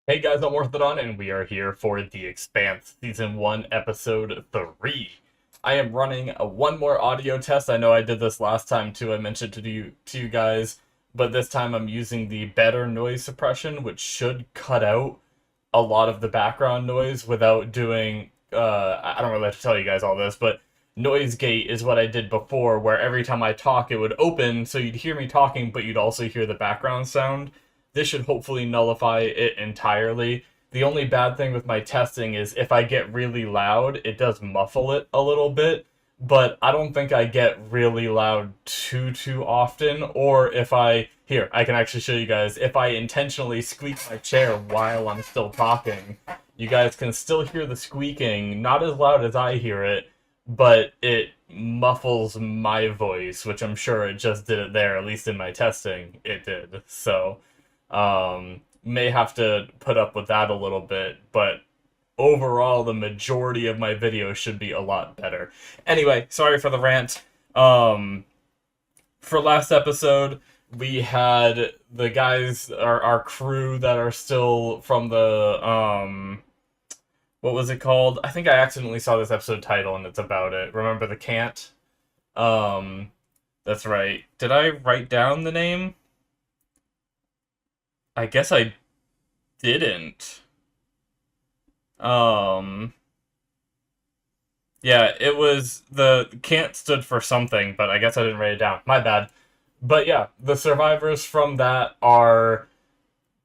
Hey guys, I'm Morthadon, and we are here for The Expanse, Season 1, Episode 3. I am running one more audio test. I know I did this last time too, I mentioned to you guys, but this time I'm using the better noise suppression, which should cut out a lot of the background noise without doing, I don't really have to tell you guys all this, but noise gate is what I did before, where every time I talk it would open, so you'd hear me talking, but you'd also hear the background sound. This should hopefully nullify it entirely. The only bad thing with my testing is if I get really loud, it does muffle it a little bit, but I don't think I get really loud too often, or if here, I can actually show you guys, if I intentionally squeak my chair while I'm still talking, you guys can still hear the squeaking, not as loud as I hear it, but it muffles my voice, which I'm sure it just did it there, at least in my testing, it did. So, may have to put up with that a little bit, but overall, the majority of my videos should be a lot better. Anyway, sorry for the rant. For last episode, we had the guys, our crew that are still from the, what was it called? I think I accidentally saw this episode title and it's about it. Remember the Cant? Um, that's right. Did I write down the name? I guess I didn't. Um, yeah, it was the Cant stood for something, but I guess I didn't write it down. My bad. But yeah, the survivors from that are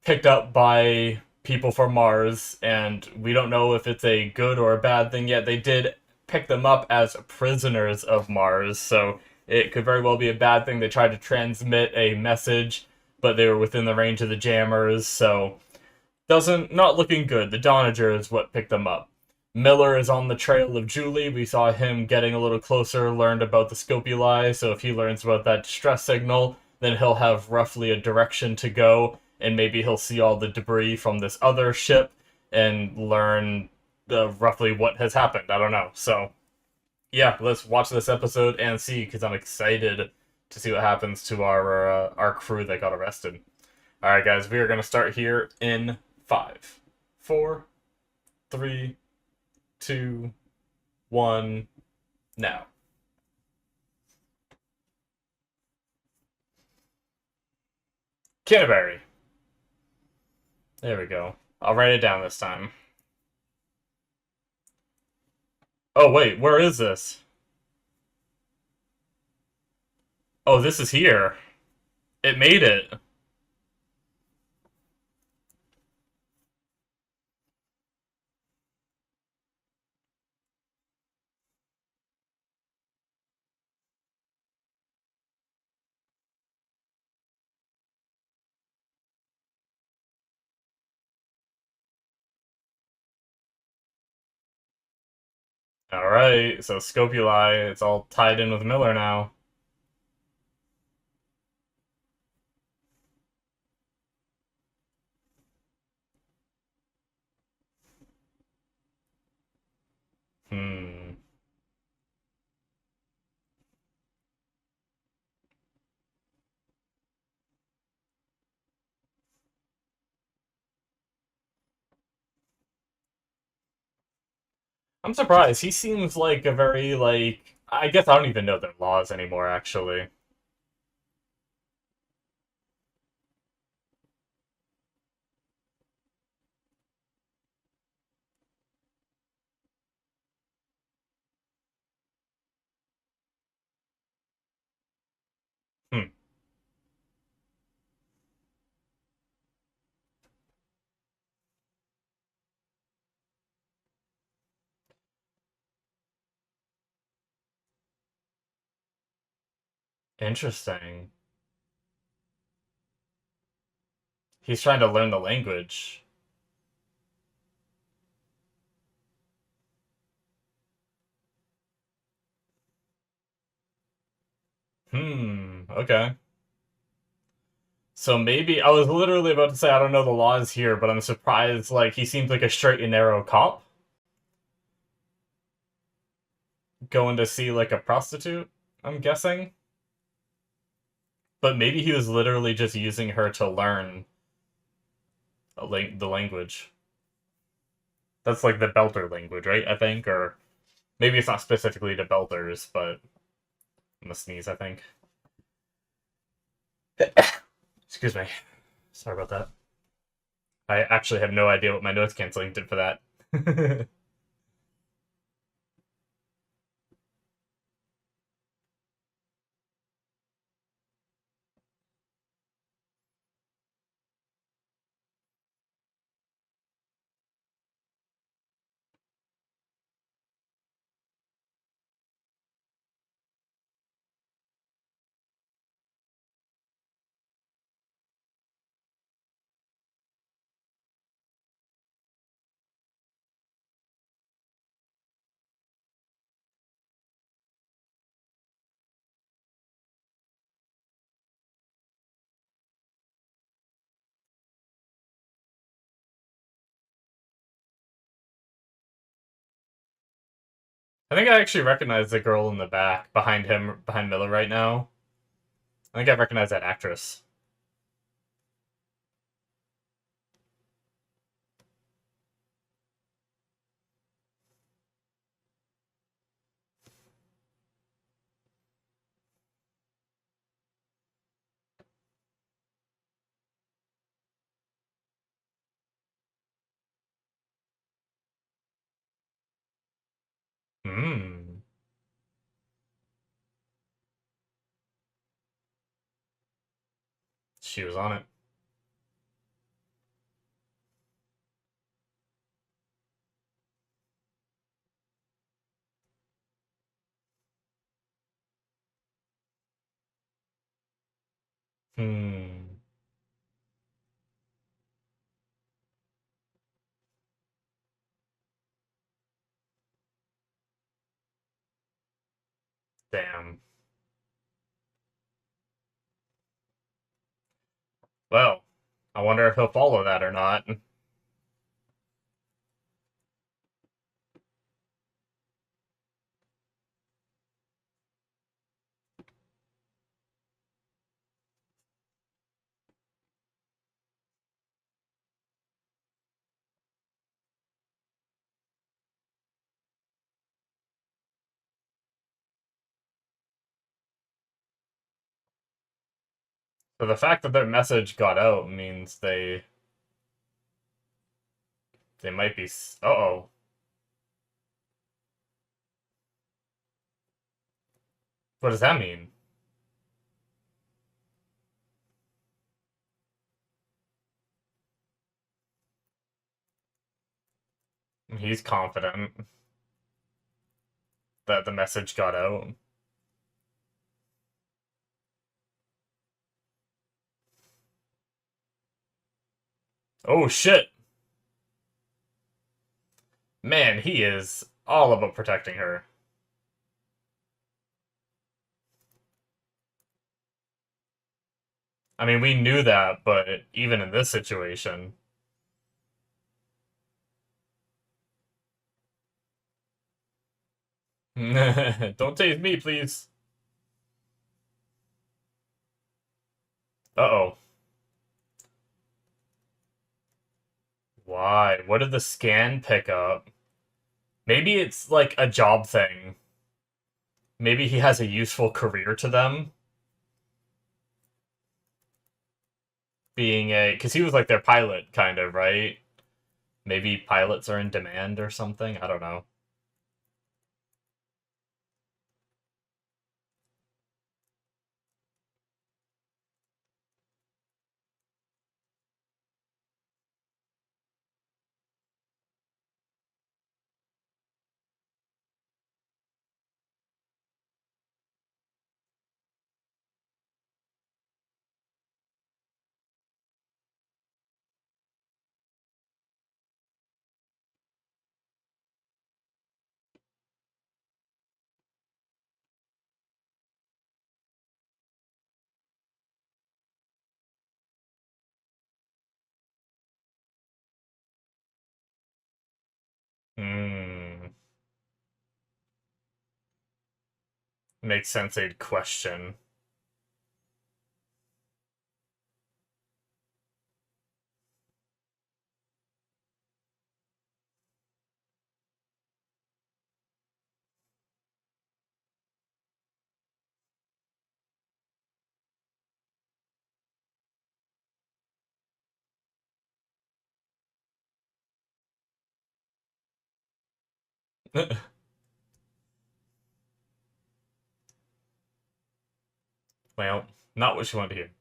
picked up by people from Mars, and we don't know if it's a good or a bad thing yet. They did pick them up as prisoners of Mars, so it could very well be a bad thing. They tried to transmit a message, but they were within the range of the jammers, so not looking good. The Donager is what picked them up. Miller is on the trail of Julie. We saw him getting a little closer, learned about the Scopuli, so if he learns about that distress signal, then he'll have roughly a direction to go, and maybe he'll see all the debris from this other ship and learn roughly what has happened. I don't know. So, yeah, let's watch this episode and see, because I'm excited to see what happens to our crew that got arrested. Alright, guys, we are going to start here in 5, 4, 3, 2, 1, now. Canterbury. There we go. I'll write it down this time. Oh, wait, where is this? Oh, this is here. It made it. Alright, so Scopuli, it's all tied in with Miller now. Hmm. I'm surprised. He seems like a very, like... I guess I don't even know their laws anymore, actually. Hmm. Interesting. He's trying to learn the language. Okay. So maybe, I was literally about to say I don't know the laws here, but I'm surprised, like, he seems like a straight and narrow cop. Going to see, like, a prostitute, I'm guessing. But maybe he was literally just using her to learn. the language. That's like the Belter language, right? I think, or maybe it's not specifically to Belters, but I'm gonna sneeze. I think. Excuse me. Sorry about that. I actually have no idea what my noise canceling did for that. I think I actually recognize the girl in the back behind him, behind Miller right now. I think I recognize that actress. Hmm. She was on it. Hmm. Damn. Well, I wonder if he'll follow that or not. So the fact that their message got out means they might be. Uh-oh. What does that mean? He's confident that the message got out. Oh shit! Man, he is all about protecting her. I mean, we knew that, but even in this situation. Don't tase me, please. Uh-oh. Why? What did the scan pick up? Maybe it's like a job thing. Maybe he has a useful career to them. Being a... Because he was like their pilot, kind of, right? Maybe pilots are in demand or something? I don't know. Hmm. Makes sense they'd question. Well, not what she wanted to hear.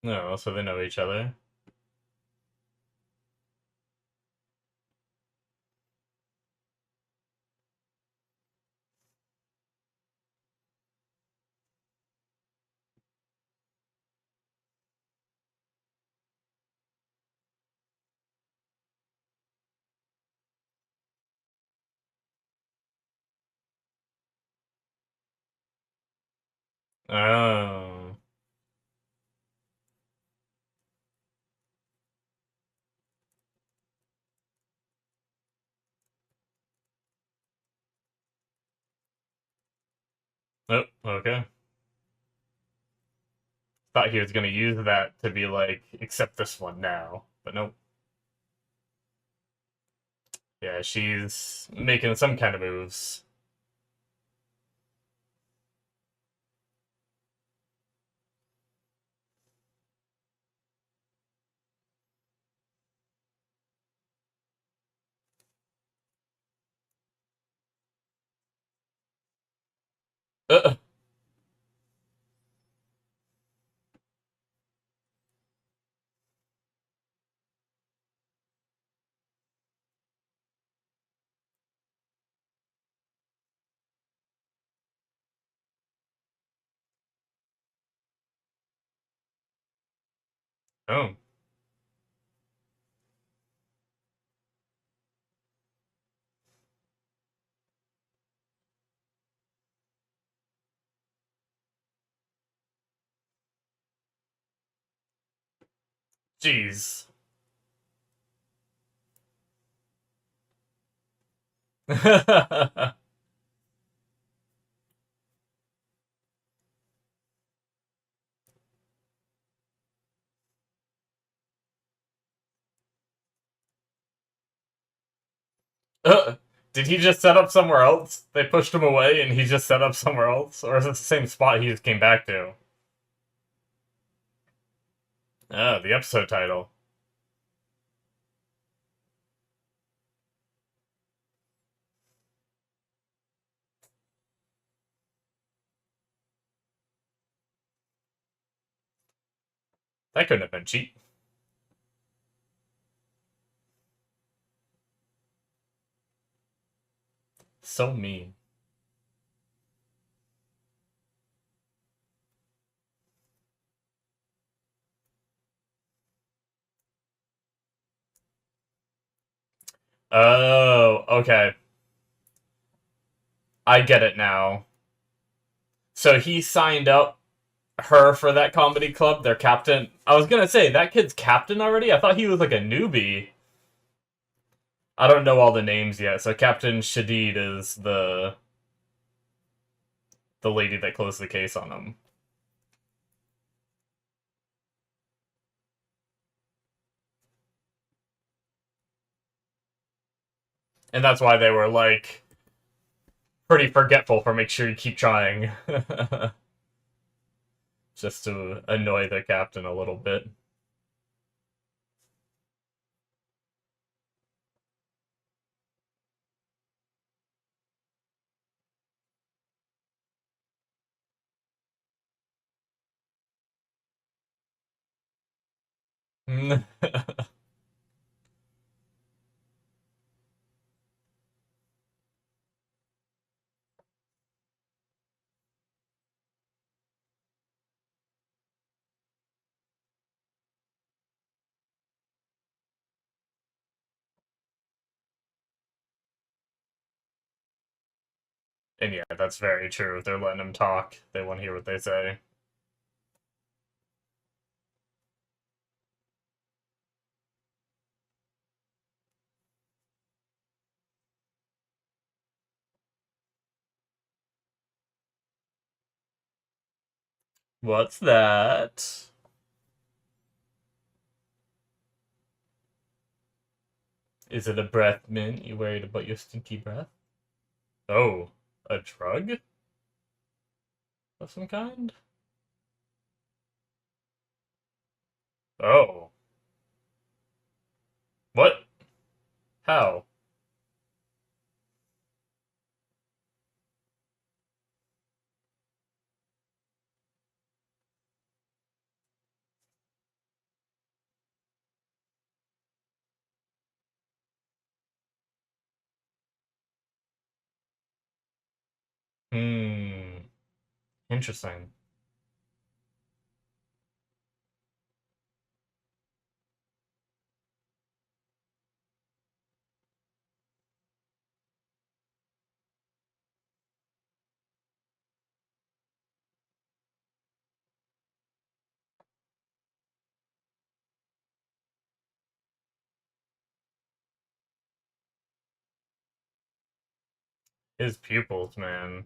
No, so they know each other. Oh. Oh, okay. Thought he was gonna use that to be like, accept this one now. But nope. Yeah, she's making some kind of moves. Uh, oh. Jeez. Uh, did he just set up somewhere else? They pushed him away and he just set up somewhere else? Or is it the same spot he just came back to? Ah, the episode title. That couldn't have been cheap. So mean. Oh, okay. I get it now. So he signed up her for that comedy club, their captain. I was gonna say, that kid's captain already? I thought he was like a newbie. I don't know all the names yet, so Captain Shadid is the lady that closed the case on him. And that's why they were like pretty forgetful for make sure you keep trying. Just to annoy the captain a little bit. And yeah, that's very true. They're letting him talk. They want to hear what they say. What's that? Is it a breath mint? You worried about your stinky breath? Oh, a drug of some kind? Oh, what? How? Hmm, interesting. His pupils, man.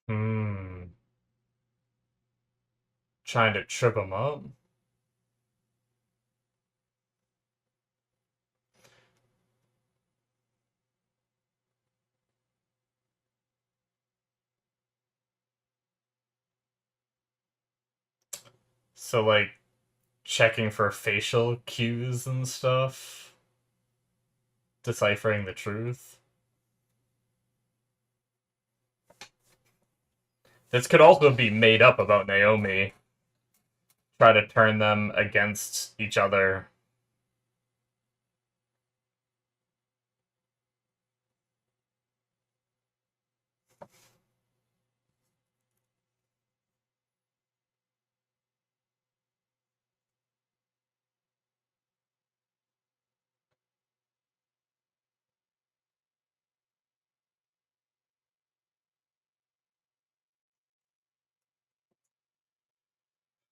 Hmm, trying to trip him up? So, like, checking for facial cues and stuff? Deciphering the truth? This could also be made up about Naomi. Try to turn them against each other.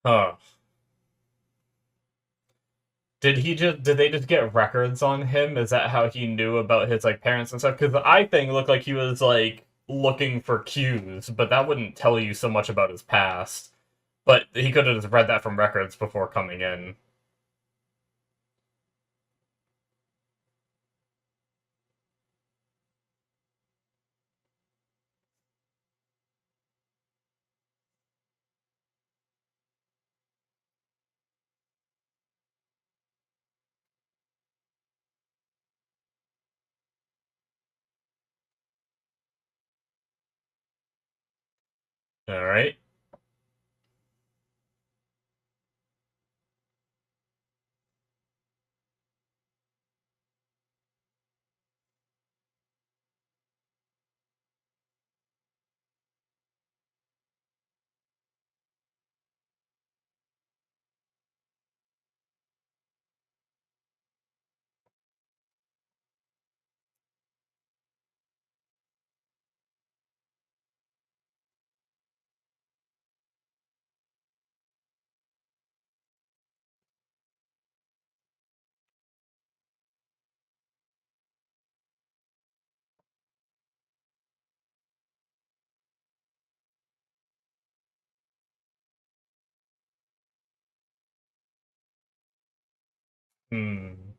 Huh. Did they just get records on him? Is that how he knew about his like parents and stuff? Because the eye thing looked like he was like looking for cues, but that wouldn't tell you so much about his past. But he could have just read that from records before coming in. All right. Hmm.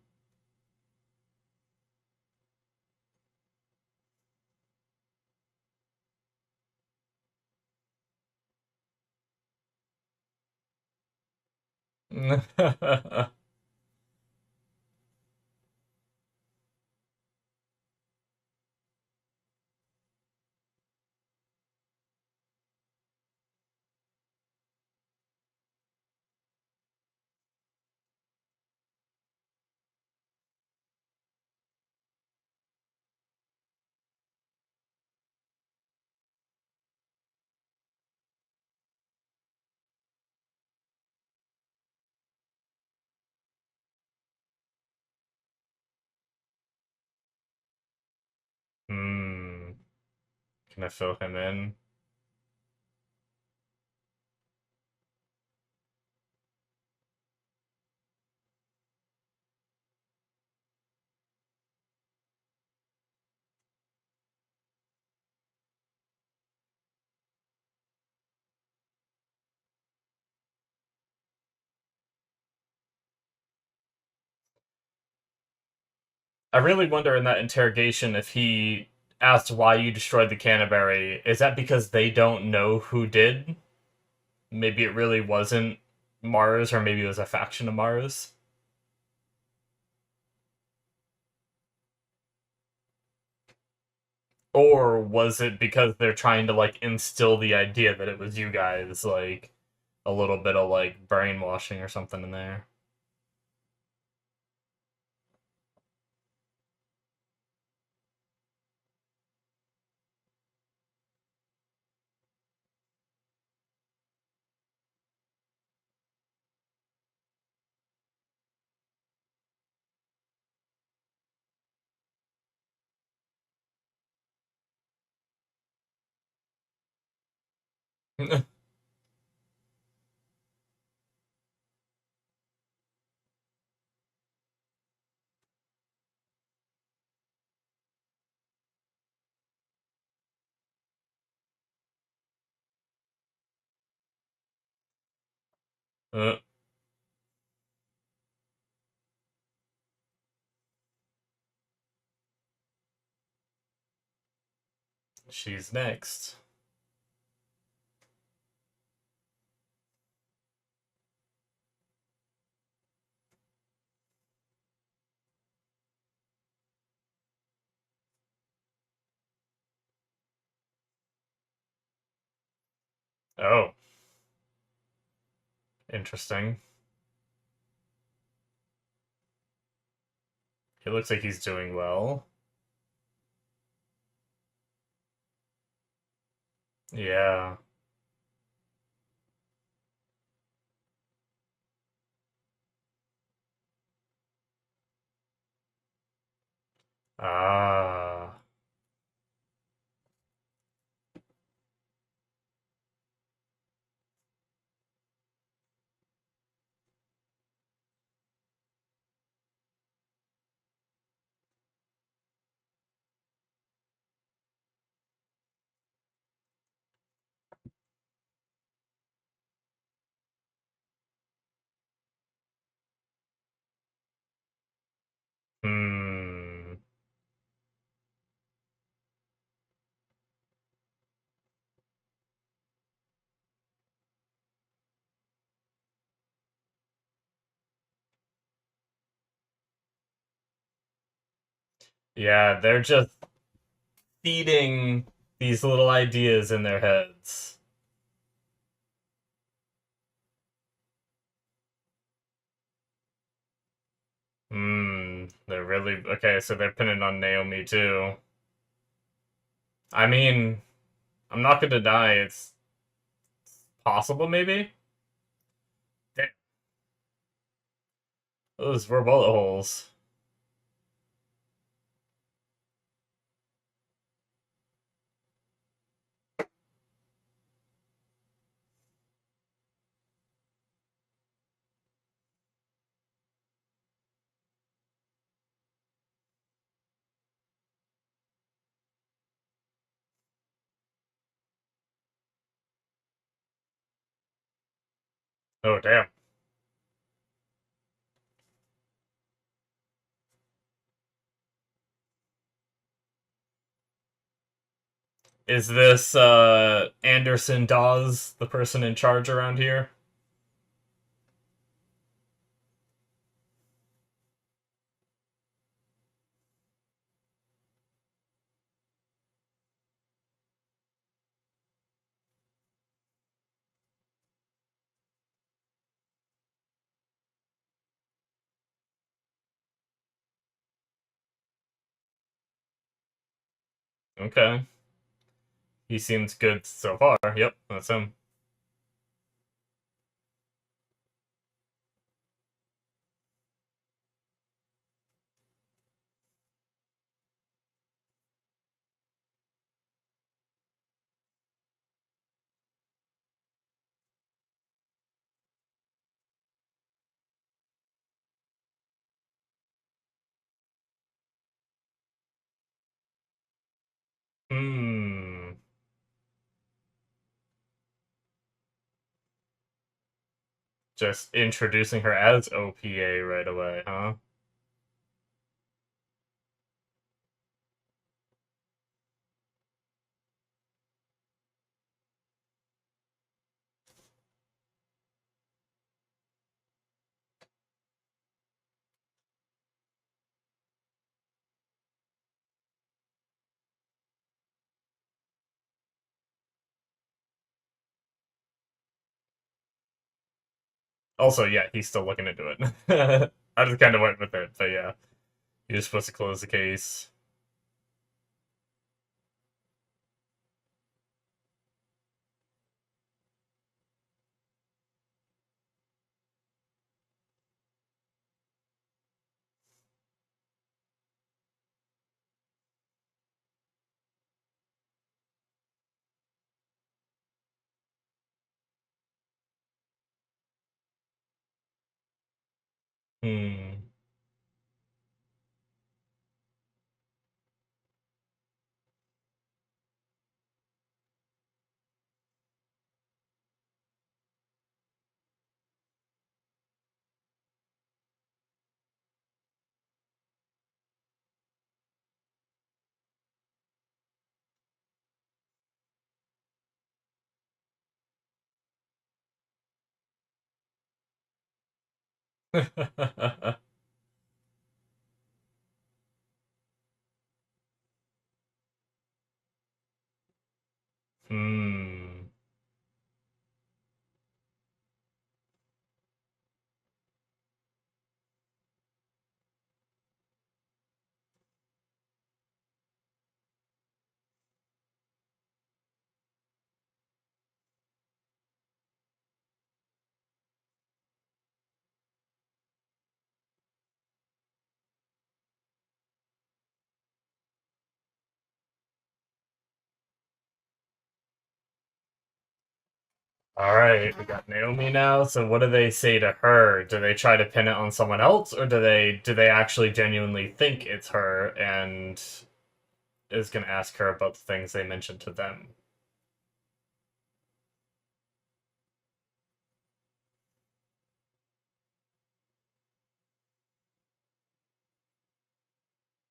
Hmm. Can I fill him in? I really wonder in that interrogation if he asked why you destroyed the Canterbury. Is that because they don't know who did? Maybe it really wasn't Mars, or maybe it was a faction of Mars. Or was it because they're trying to like instill the idea that it was you guys, like a little bit of like brainwashing or something in there? uh, she's next. Oh, interesting. He looks like he's doing well. Yeah. Ah. Hmm. Yeah, they're just feeding these little ideas in their heads. Hmm. They're really okay, so they're pinning on Naomi too. I mean, I'm not gonna deny it's possible, maybe? Damn, those were bullet holes. Oh, damn. Is this Anderson Dawes, the person in charge around here? Okay. He seems good so far. Yep, that's him. Hmm. Just introducing her as OPA right away, huh? Also, yeah, he's still looking into it. I just kind of went with it, but yeah, you're supposed to close the case. Hmm. Hmm. All right, we got Naomi now. So what do they say to her? Do they try to pin it on someone else, or do they actually genuinely think it's her and is gonna ask her about the things they mentioned to them?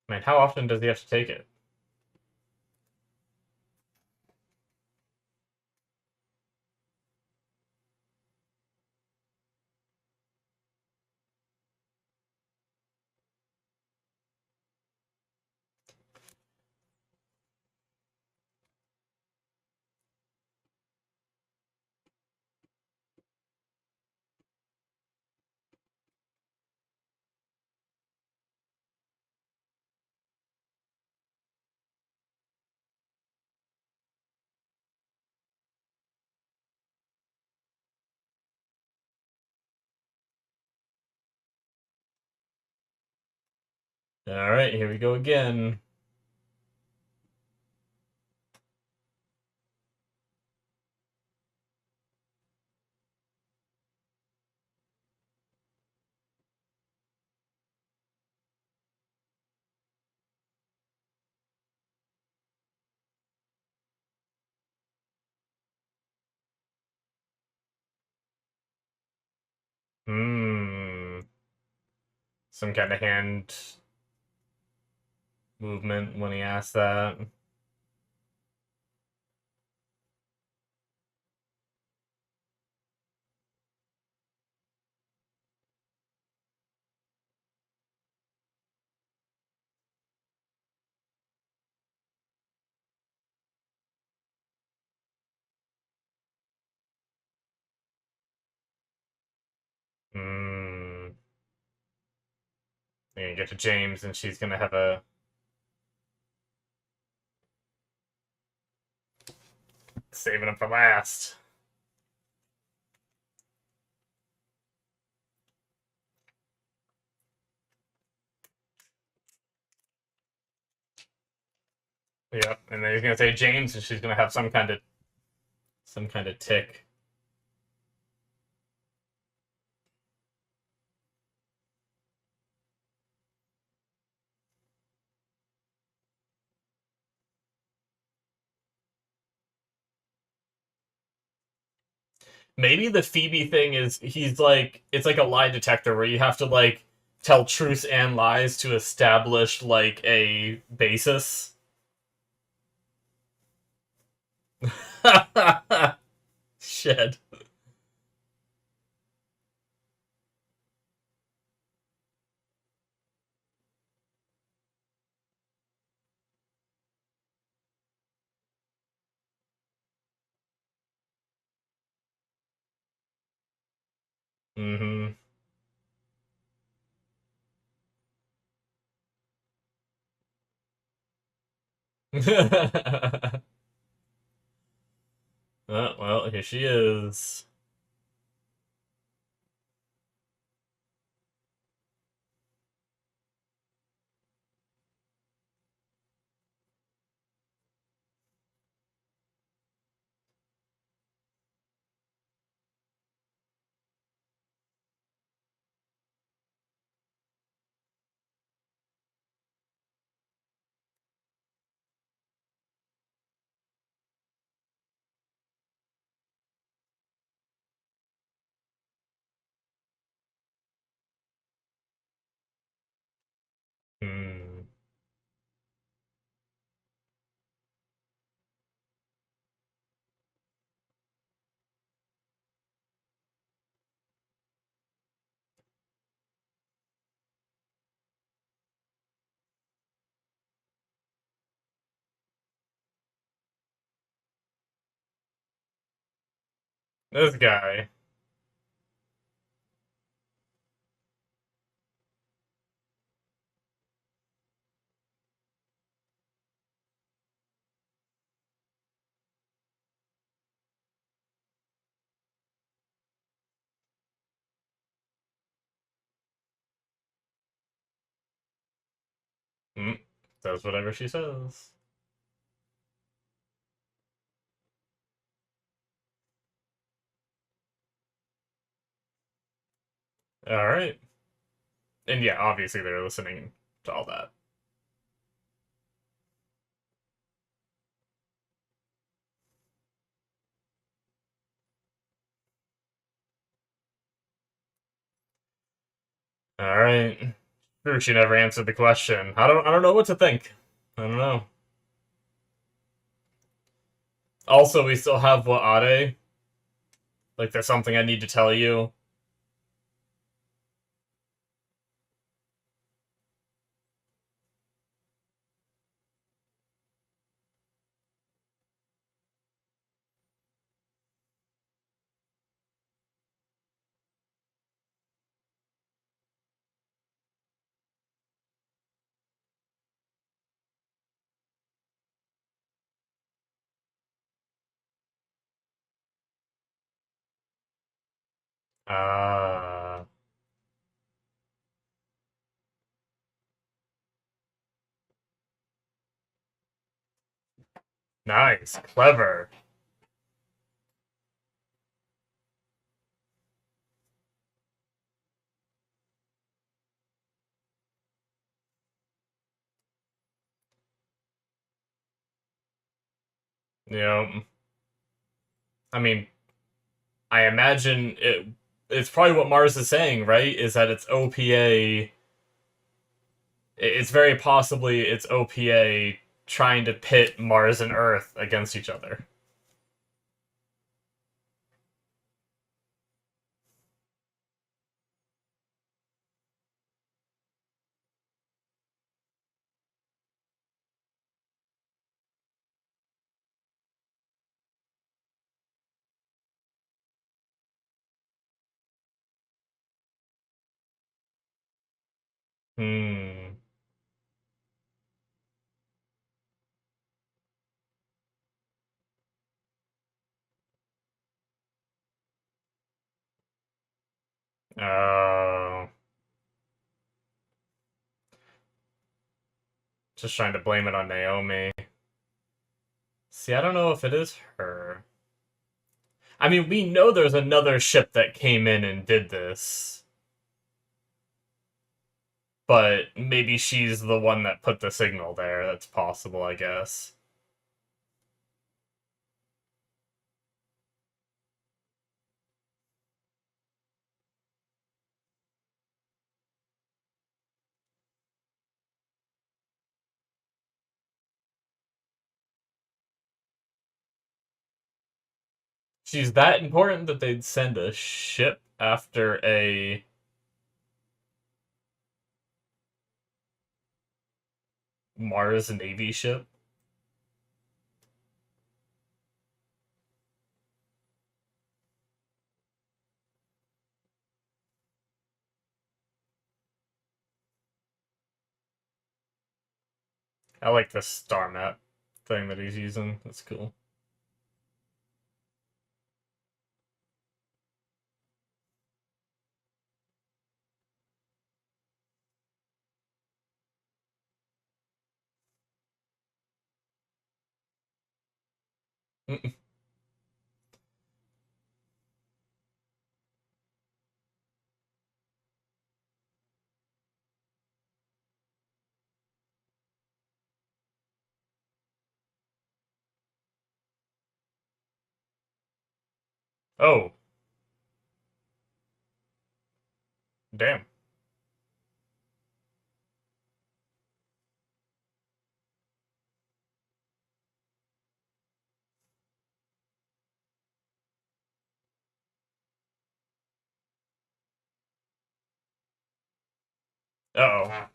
I mean, how often does he have to take it? All right, here we go again. Hmm. Some kind of hand movement when he asked that. Hmm. They're gonna get to James, and she's gonna have a saving him for last. Yep, and then he's gonna say James, and she's gonna have some kind of tick. Maybe the Phoebe thing is he's like it's like a lie detector where you have to like tell truths and lies to establish like a basis. Shit. Mm-hmm. Well, here she is. Hmm. This guy. Mm. Does whatever she says. Alright. And yeah, obviously they're listening to all that. Alright. True, she never answered the question. I don't know what to think. I don't know. Also, we still have what Ade? Like, there's something I need to tell you. Ah, nice, clever. You know, I mean, I imagine it's probably what Mars is saying, right? Is that it's OPA. It's very possibly it's OPA trying to pit Mars and Earth against each other. Hmm. Oh. Just trying to blame it on Naomi. See, I don't know if it is her. I mean, we know there's another ship that came in and did this, but maybe she's the one that put the signal there. That's possible, I guess. She's that important that they'd send a ship after a Mars Navy ship. I like this star map thing that he's using. That's cool. Oh, damn. Uh-oh.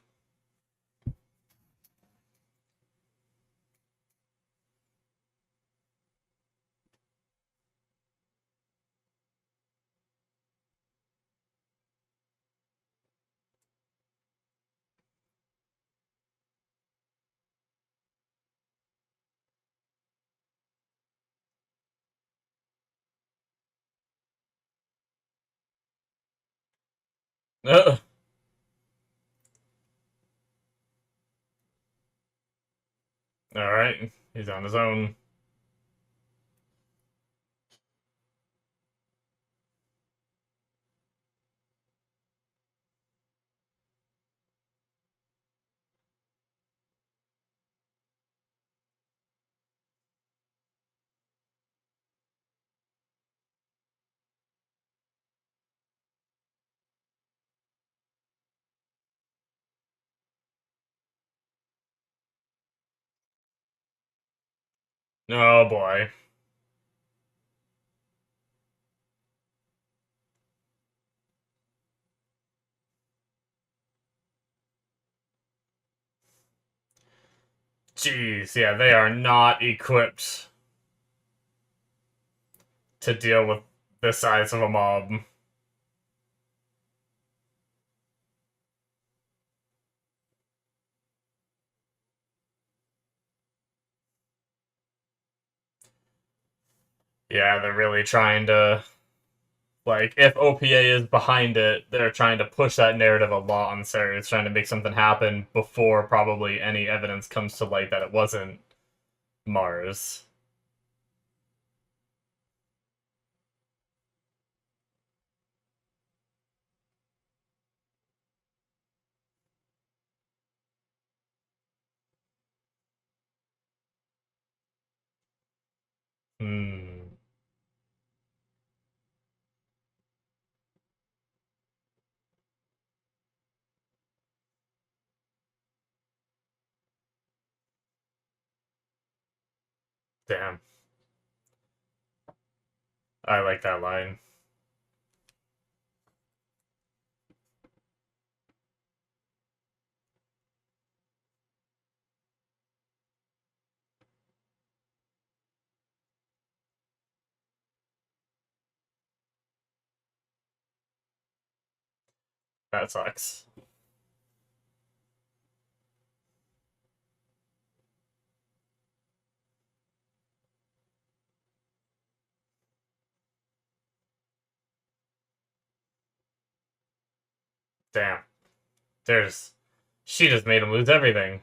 Alright, he's on his own. Oh boy. Jeez, yeah, they are not equipped to deal with the size of a mob. Yeah, they're really trying to, like, if OPA is behind it, they're trying to push that narrative a lot on Sirius, trying to make something happen before probably any evidence comes to light that it wasn't Mars. Hmm. Damn. I like that line. That sucks. Damn. There's. She just made him lose everything.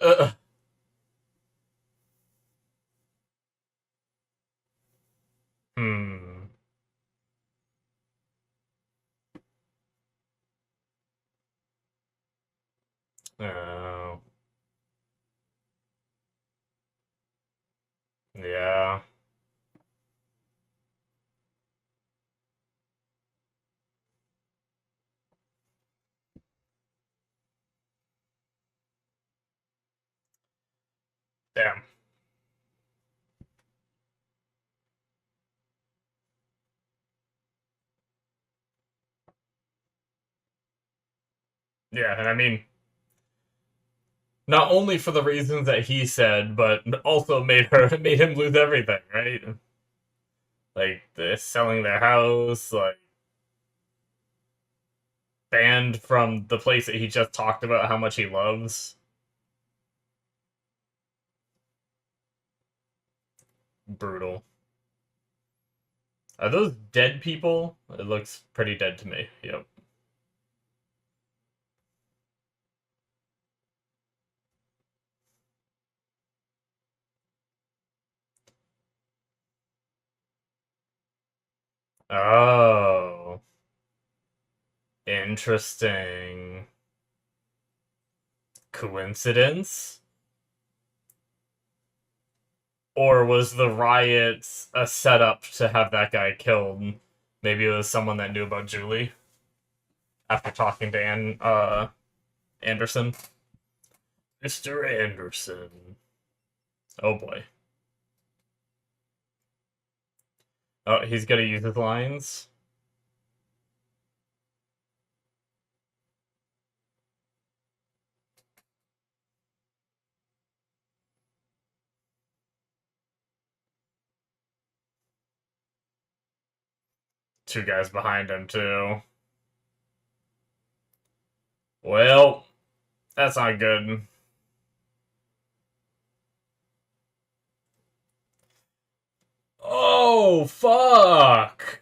Uh, hmm. Oh. Yeah. Damn. Yeah, and I mean, not only for the reasons that he said, but also made him lose everything, right? Like selling their house, like banned from the place that he just talked about how much he loves. Brutal. Are those dead people? It looks pretty dead to me. Yep. Oh, interesting. Coincidence? Or was the riots a setup to have that guy killed? Maybe it was someone that knew about Julie after talking to Anderson. Mr. Anderson. Oh boy. Oh, he's gonna use his lines. Two guys behind him, too. Well, that's not good. Oh, fuck!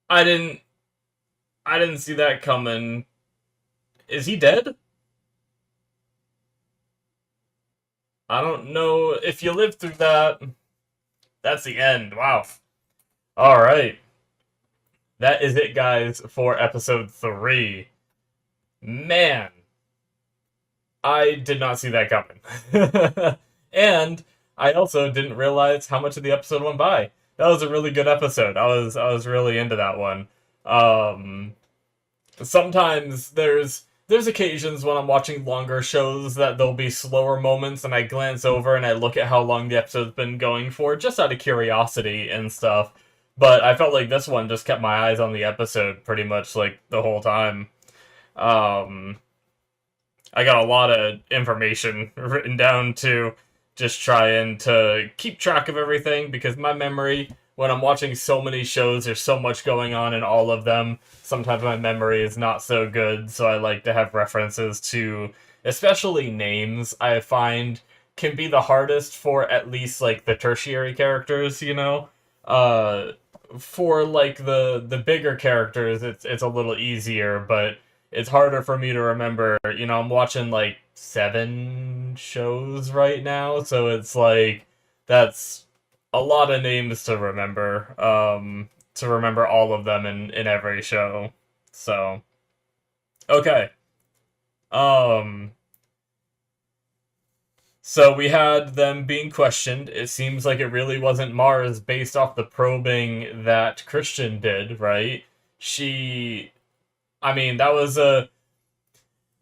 I didn't... I didn't see that coming. Is he dead? I don't know if you lived through that. That's the end. Wow. Alright. That is it, guys, for episode 3. Man, I did not see that coming. And I also didn't realize how much of the episode went by. That was a really good episode. I was really into that one. Um Sometimes there's occasions when I'm watching longer shows that there'll be slower moments and I glance over and I look at how long the episode's been going for just out of curiosity and stuff. But I felt like this one just kept my eyes on the episode pretty much like the whole time. Um I got a lot of information written down to just trying to keep track of everything because my memory, when I'm watching so many shows, there's so much going on in all of them. Sometimes my memory is not so good, so I like to have references to, especially names, I find can be the hardest for at least like the tertiary characters, you know? Uh for like the bigger characters, it's a little easier, but it's harder for me to remember. You know, I'm watching like 7 shows right now, so it's like that's a lot of names to remember all of them in every show. So, okay. Um so we had them being questioned. It seems like it really wasn't Mars based off the probing that Christian did, right? She I mean, that was a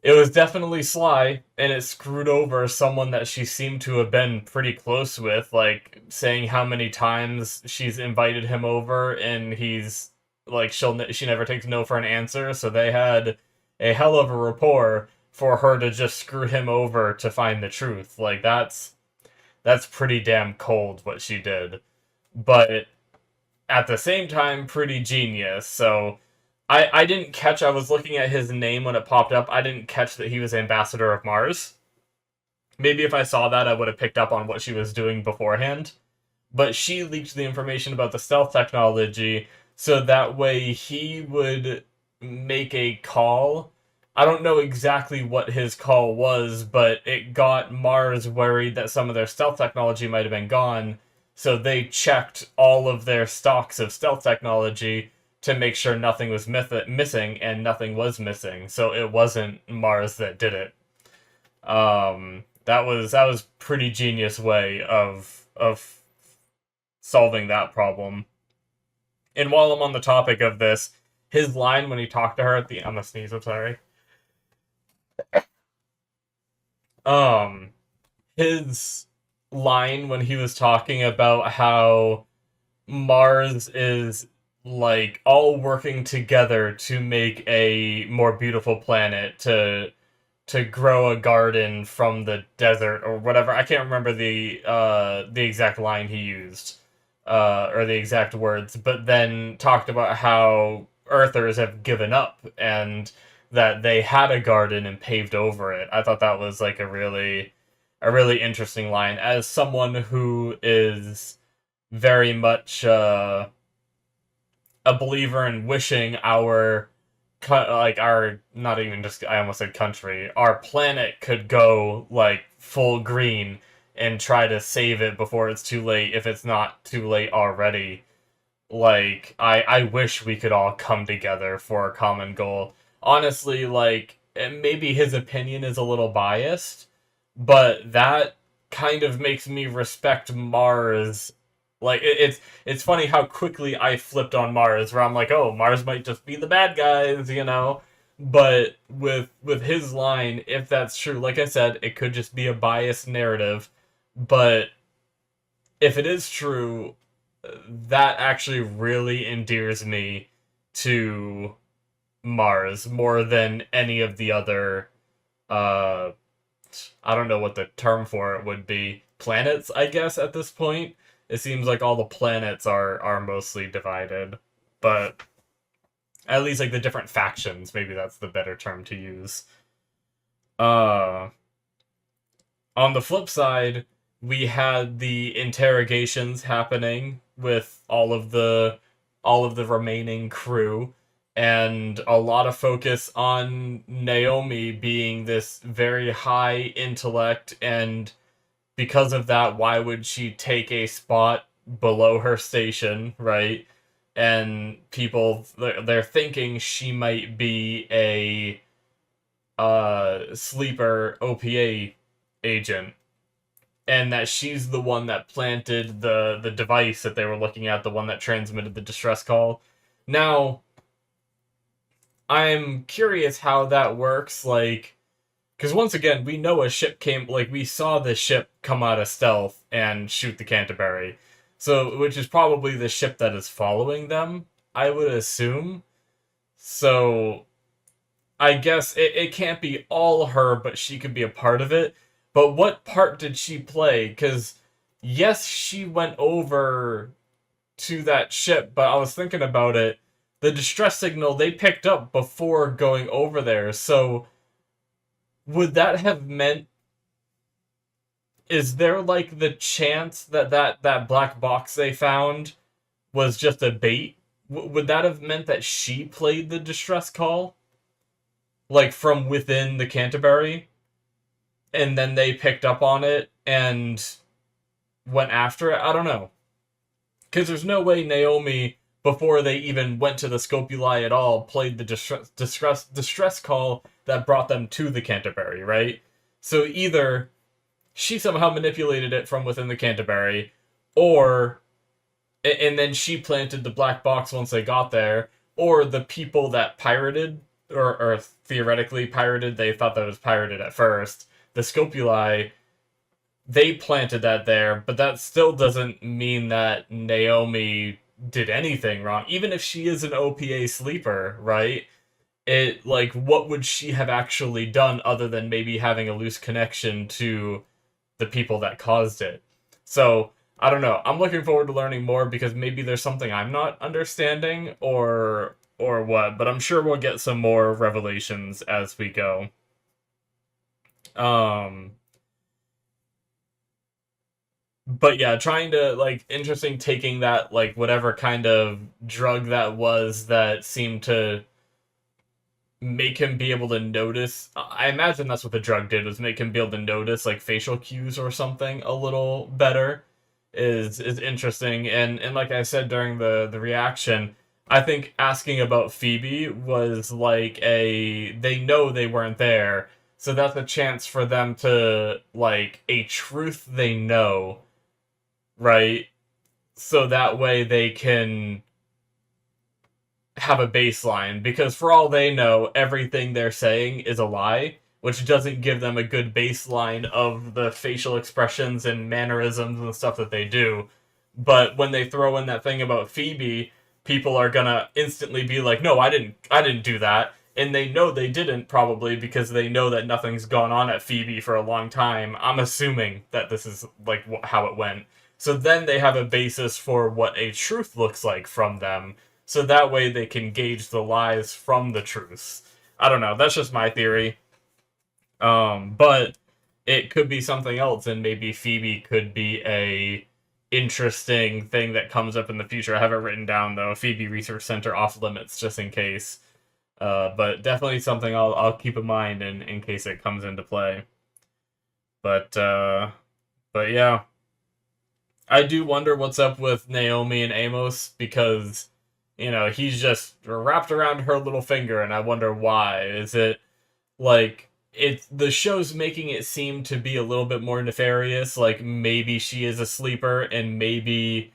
it was definitely sly, and it screwed over someone that she seemed to have been pretty close with, like saying how many times she's invited him over, and he's like she never takes no for an answer. So they had a hell of a rapport for her to just screw him over to find the truth. Like that's pretty damn cold what she did, but at the same time pretty genius. So I didn't catch. I was looking at his name when it popped up. I didn't catch that he was Ambassador of Mars. Maybe if I saw that, I would have picked up on what she was doing beforehand. But she leaked the information about the stealth technology, so that way he would make a call. I don't know exactly what his call was, but it got Mars worried that some of their stealth technology might have been gone, so they checked all of their stocks of stealth technology to make sure nothing was missing, and nothing was missing. So it wasn't Mars that did it. That was pretty genius way of solving that problem. And while I'm on the topic of this, his line when he talked to her at the I'm gonna sneeze, I'm sorry. Um his line when he was talking about how Mars is like all working together to make a more beautiful planet, to grow a garden from the desert or whatever. I can't remember the exact line he used, or the exact words, but then talked about how Earthers have given up and that they had a garden and paved over it. I thought that was like a really interesting line. As someone who is very much a believer in wishing our like our not even just I almost said country, our planet could go like full green and try to save it before it's too late, if it's not too late already. Like I wish we could all come together for a common goal. Honestly, like maybe his opinion is a little biased, but that kind of makes me respect Mars. Like it's funny how quickly I flipped on Mars, where I'm like, oh, Mars might just be the bad guys. But with his line, if that's true, like I said, it could just be a biased narrative. But if it is true, that actually really endears me to Mars more than any of the other uh I don't know what the term for it would be. Planets, I guess, at this point. It seems like all the planets are mostly divided. But at least like the different factions, maybe that's the better term to use. Uh on the flip side, we had the interrogations happening with all of the remaining crew, and a lot of focus on Naomi being this very high intellect, and because of that, why would she take a spot below her station, right? And people, they're thinking she might be a sleeper OPA agent, and that she's the one that planted the device that they were looking at, the one that transmitted the distress call. Now, I'm curious how that works, like, because once again, we know a ship came, like, we saw the ship come out of stealth and shoot the Canterbury. So, which is probably the ship that is following them, I would assume. So, I guess it can't be all her, but she could be a part of it. But what part did she play? Because, yes, she went over to that ship, but I was thinking about it. The distress signal they picked up before going over there, so would that have meant, is there like the chance that black box they found was just a bait? Would that have meant that she played the distress call? Like from within the Canterbury? And then they picked up on it and went after it? I don't know. Because there's no way Naomi, before they even went to the Scopuli at all, played the distress call that brought them to the Canterbury, right? So either she somehow manipulated it from within the Canterbury, or and then she planted the black box once they got there, or the people that pirated, or theoretically pirated, they thought that was pirated at first, the Scopuli, they planted that there, but that still doesn't mean that Naomi did anything wrong. Even if she is an OPA sleeper, right? It, like, what would she have actually done other than maybe having a loose connection to the people that caused it? So, I don't know. I'm looking forward to learning more, because maybe there's something I'm not understanding, or what, but I'm sure we'll get some more revelations as we go. Um but yeah, trying to, like, interesting taking that, like, whatever kind of drug that was that seemed to make him be able to notice. I imagine that's what the drug did, was make him be able to notice like facial cues or something a little better. Is interesting, and like I said during the reaction, I think asking about Phoebe was like a, they know they weren't there, so that's a chance for them to, like, a truth they know, right? So that way they can have a baseline, because for all they know, everything they're saying is a lie, which doesn't give them a good baseline of the facial expressions and mannerisms and stuff that they do. But when they throw in that thing about Phoebe, people are gonna instantly be like, "No, I didn't do that." And they know they didn't, probably because they know that nothing's gone on at Phoebe for a long time. I'm assuming that this is like how it went. So then they have a basis for what a truth looks like from them, so that way they can gauge the lies from the truths. I don't know. That's just my theory. But it could be something else, and maybe Phoebe could be a interesting thing that comes up in the future. I have it written down though. Phoebe Research Center off limits, just in case. But definitely something I'll keep in mind in case it comes into play. But but yeah, I do wonder what's up with Naomi and Amos, because he's just wrapped around her little finger, and I wonder why. Is it like, the show's making it seem to be a little bit more nefarious, like maybe she is a sleeper and maybe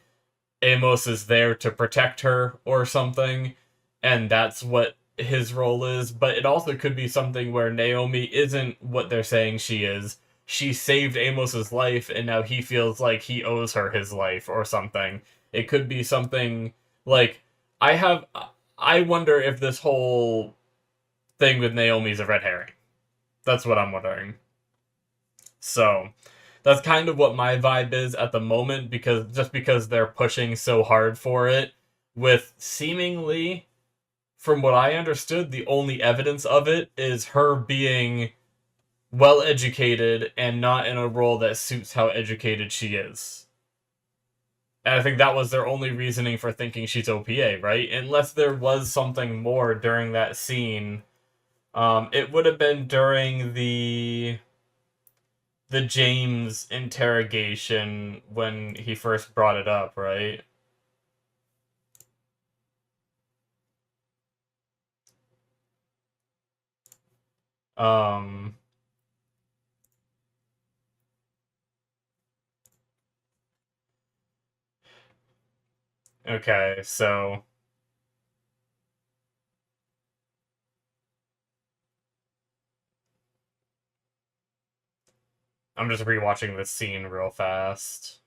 Amos is there to protect her or something, and that's what his role is. But it also could be something where Naomi isn't what they're saying she is. She saved Amos's life, and now he feels like he owes her his life or something. It could be something like, I have. I wonder if this whole thing with Naomi's a red herring. That's what I'm wondering. So that's kind of what my vibe is at the moment, because they're pushing so hard for it, with seemingly, from what I understood, the only evidence of it is her being well educated and not in a role that suits how educated she is. And I think that was their only reasoning for thinking she's OPA, right? Unless there was something more during that scene. It would have been during the James interrogation when he first brought it up, right? Um, okay, so I'm just rewatching this scene real fast.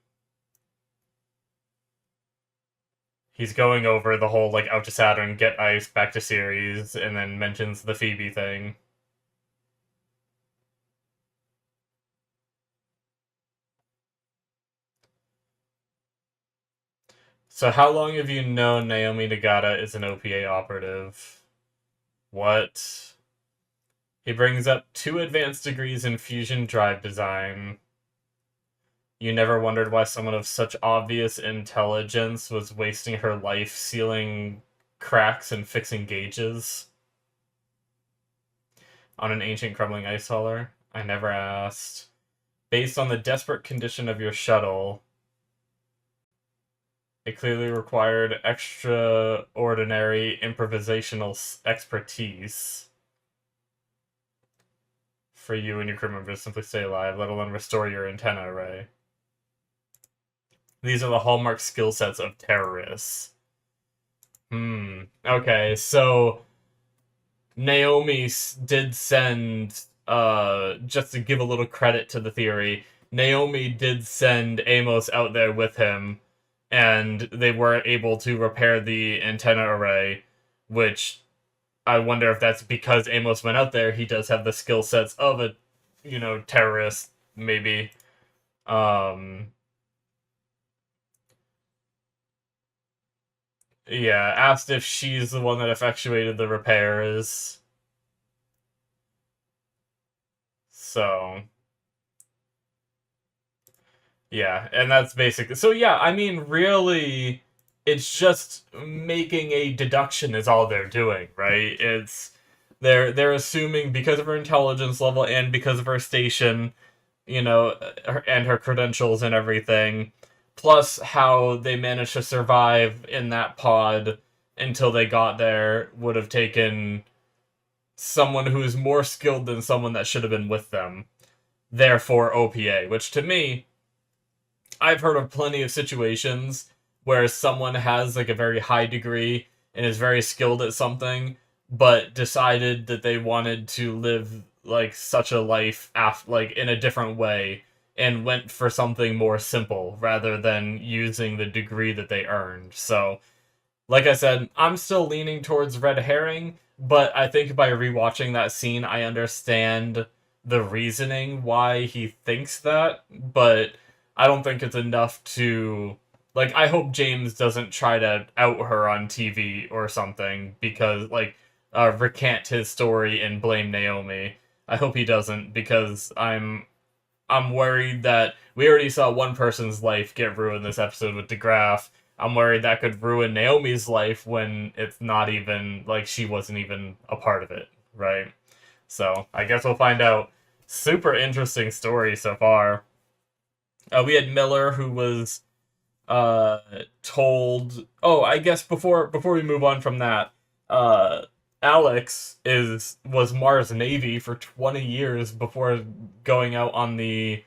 He's going over the whole, like, out to Saturn, get ice, back to Ceres, and then mentions the Phoebe thing. So how long have you known Naomi Nagata is an OPA operative? What? He brings up 2 advanced degrees in fusion drive design. You never wondered why someone of such obvious intelligence was wasting her life sealing cracks and fixing gauges on an ancient crumbling ice hauler? I never asked. Based on the desperate condition of your shuttle, it clearly required extraordinary improvisational expertise for you and your crew members to simply stay alive, let alone restore your antenna array. These are the hallmark skill sets of terrorists. Okay, so Naomi did send, just to give a little credit to the theory, Naomi did send Amos out there with him, and they were able to repair the antenna array, which I wonder if that's because Amos went out there. He does have the skill sets of a, terrorist, maybe. Yeah, asked if she's the one that effectuated the repairs. So, yeah, and that's basically. So, yeah, I mean, really, it's just making a deduction is all they're doing, right? It's They're assuming because of her intelligence level and because of her station, and her credentials and everything, plus how they managed to survive in that pod until they got there, would have taken someone who's more skilled than someone that should have been with them. Therefore, OPA, which to me, I've heard of plenty of situations where someone has like a very high degree and is very skilled at something, but decided that they wanted to live like such a life like in a different way and went for something more simple rather than using the degree that they earned. So, like I said, I'm still leaning towards red herring, but I think by rewatching that scene, I understand the reasoning why he thinks that, but I don't think it's enough to. Like, I hope James doesn't try to out her on TV or something because, like, recant his story and blame Naomi. I hope he doesn't because I'm worried that we already saw one person's life get ruined this episode with DeGraff. I'm worried that could ruin Naomi's life when it's not even, like, she wasn't even a part of it, right? So, I guess we'll find out. Super interesting story so far. We had Miller, who was told. Oh, I guess before we move on from that, uh, Alex was Mars Navy for 20 years before going out on the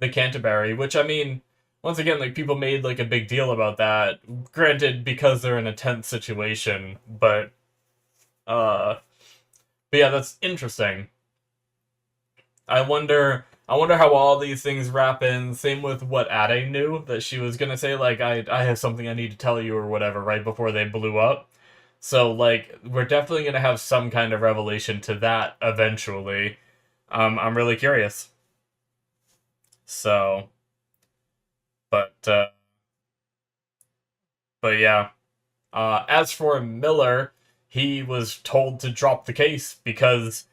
Canterbury, which I mean, once again, like people made like a big deal about that. Granted, because they're in a tense situation, uh, but yeah, that's interesting. I wonder how all these things wrap in. Same with what Ade knew that she was gonna say, like, I have something I need to tell you or whatever, right before they blew up. So like we're definitely gonna have some kind of revelation to that eventually. I'm really curious. So, but uh, but yeah. As for Miller, he was told to drop the case because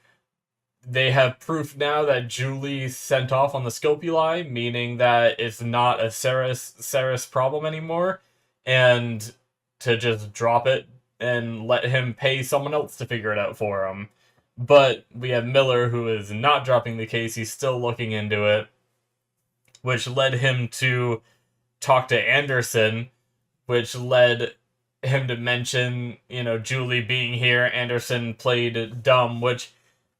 they have proof now that Julie sent off on the Scopuli, meaning that it's not a Ceres problem anymore, and to just drop it and let him pay someone else to figure it out for him. But we have Miller, who is not dropping the case, he's still looking into it, which led him to talk to Anderson, which led him to mention, Julie being here. Anderson played dumb, which,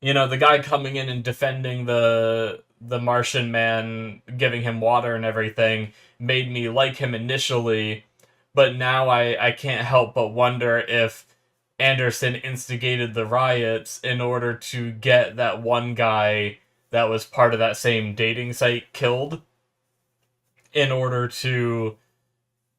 the guy coming in and defending the Martian man, giving him water and everything, made me like him initially, but now I can't help but wonder if Anderson instigated the riots in order to get that one guy that was part of that same dating site killed in order to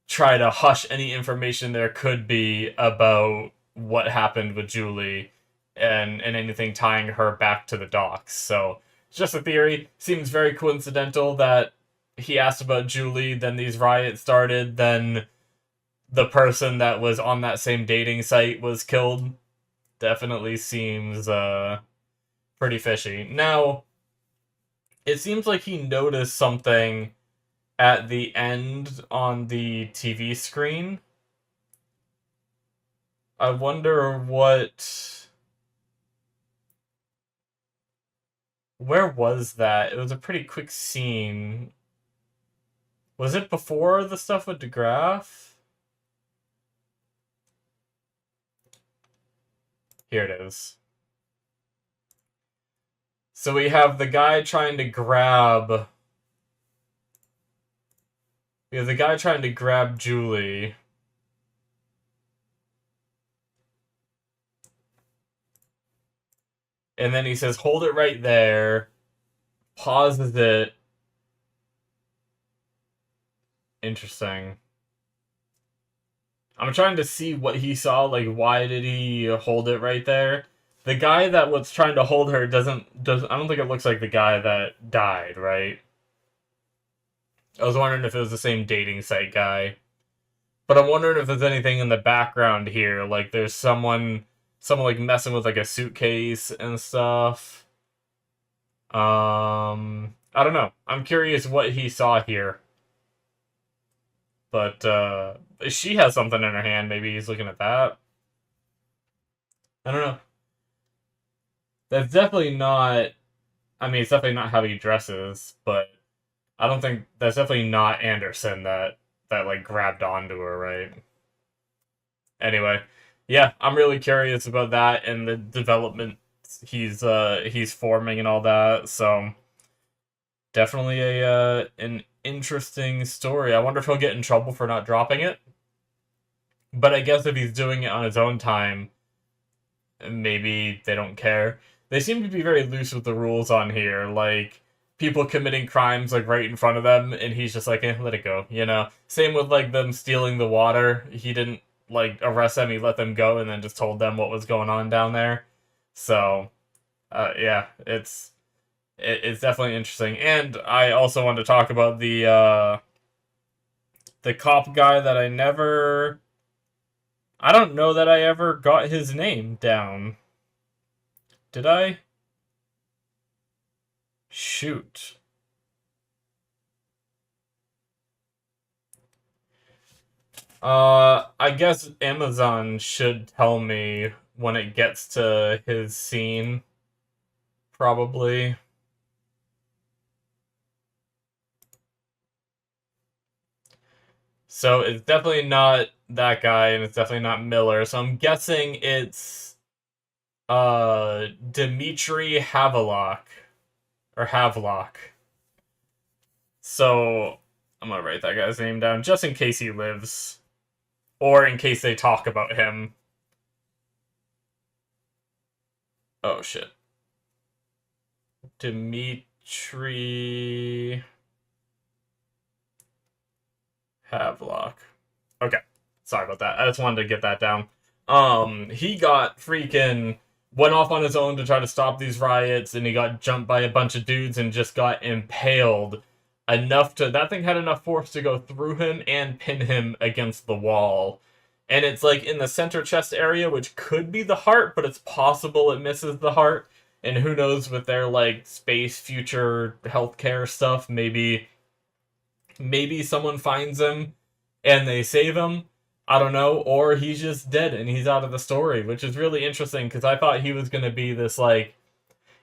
try to hush any information there could be about what happened with Julie and anything tying her back to the docks. So it's just a theory. Seems very coincidental that he asked about Julie, then these riots started, then the person that was on that same dating site was killed. Definitely seems pretty fishy. Now, it seems like he noticed something at the end on the TV screen. I wonder what. Where was that? It was a pretty quick scene. Was it before the stuff with DeGraff? Here it is. So we have the guy trying to grab. We have the guy trying to grab Julie. And then he says, hold it right there. Pauses it. Interesting. I'm trying to see what he saw. Like, why did he hold it right there? The guy that was trying to hold her doesn't. I don't think it looks like the guy that died, right? I was wondering if it was the same dating site guy. But I'm wondering if there's anything in the background here. Like, there's someone like messing with like a suitcase and stuff. I don't know. I'm curious what he saw here. But she has something in her hand. Maybe he's looking at that. I don't know. That's definitely not. I mean, it's definitely not how he dresses, but I don't think that's definitely not Anderson that like grabbed onto her, right? Anyway, yeah, I'm really curious about that and the development he's forming and all that. So definitely a an interesting story. I wonder if he'll get in trouble for not dropping it. But I guess if he's doing it on his own time, maybe they don't care. They seem to be very loose with the rules on here, like people committing crimes like right in front of them, and he's just like, let it go, you know. Same with like them stealing the water. He didn't like arrest them; he let them go, and then just told them what was going on down there. So, yeah, it's definitely interesting. And I also want to talk about the cop guy that I don't know that I ever got his name down. Did I? Shoot. I guess Amazon should tell me when it gets to his scene, probably. So it's definitely not that guy, and it's definitely not Miller. So I'm guessing it's Dmitry Havelock or Havelock. So I'm gonna write that guy's name down just in case he lives, or in case they talk about him. Oh shit, Dmitry Havelock. Okay, sorry about that. I just wanted to get that down. He got freaking went off on his own to try to stop these riots, and he got jumped by a bunch of dudes and just got impaled enough to that thing had enough force to go through him and pin him against the wall. And it's like in the center chest area, which could be the heart, but it's possible it misses the heart. And who knows with their like space future healthcare stuff, maybe someone finds him and they save him. I don't know, or he's just dead and he's out of the story, which is really interesting because I thought he was going to be this like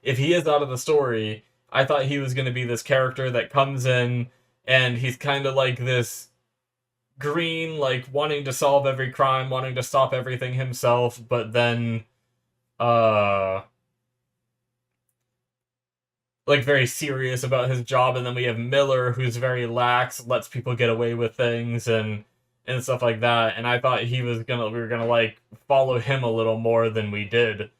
if he is out of the story, I thought he was going to be this character that comes in and he's kind of like this green like wanting to solve every crime, wanting to stop everything himself, but then uh like very serious about his job, and then we have Miller who's very lax, lets people get away with things and stuff like that. And I thought we were gonna like follow him a little more than we did.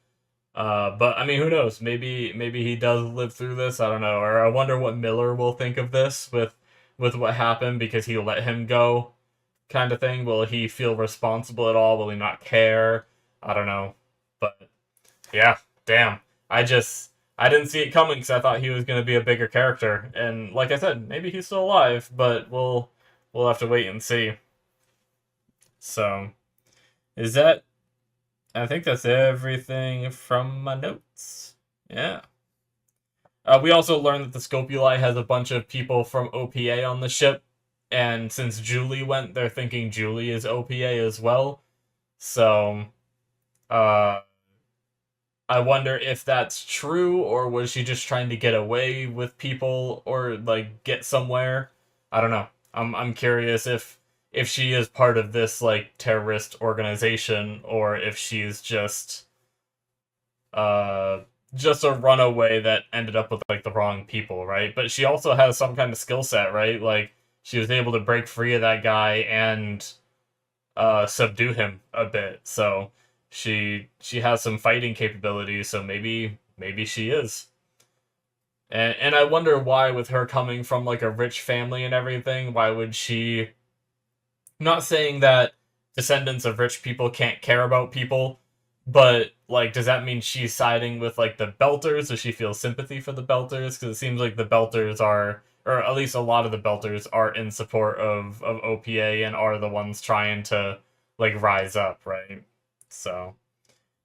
But I mean, who knows? Maybe he does live through this. I don't know. Or I wonder what Miller will think of this with what happened because he let him go, kind of thing. Will he feel responsible at all? Will he not care? I don't know. But yeah, damn. I didn't see it coming because I thought he was going to be a bigger character. And like I said, maybe he's still alive, but we'll have to wait and see. So, is that I think that's everything from my notes. Yeah. We also learned that the Scopuli has a bunch of people from OPA on the ship, and since Julie went, they're thinking Julie is OPA as well. So, uh, I wonder if that's true, or was she just trying to get away with people, or like get somewhere? I don't know. I'm curious if she is part of this like terrorist organization, or if she's uh just a runaway that ended up with like the wrong people, right? But she also has some kind of skill set, right? Like she was able to break free of that guy and subdue him a bit. So she has some fighting capabilities, so maybe she is. And I wonder why with her coming from like a rich family and everything, why would she not saying that descendants of rich people can't care about people, but like, does that mean she's siding with like the Belters? Does she feel sympathy for the Belters? Because it seems like the Belters are, or at least a lot of the Belters are in support of OPA and are the ones trying to like rise up, right? So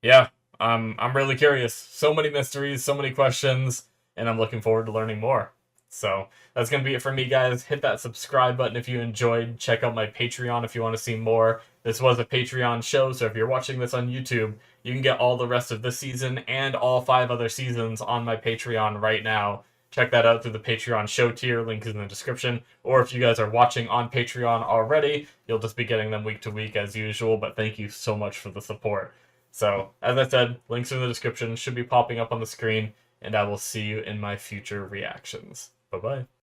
yeah, I'm really curious. So many mysteries, so many questions, and I'm looking forward to learning more. So that's going to be it for me, guys. Hit that subscribe button if you enjoyed. Check out my Patreon if you want to see more. This was a Patreon show, so if you're watching this on YouTube, you can get all the rest of this season and all 5 other seasons on my Patreon right now. Check that out through the Patreon show tier. Link is in the description. Or if you guys are watching on Patreon already, you'll just be getting them week to week as usual. But thank you so much for the support. So, as I said, links are in the description, should be popping up on the screen, and I will see you in my future reactions. Bye-bye.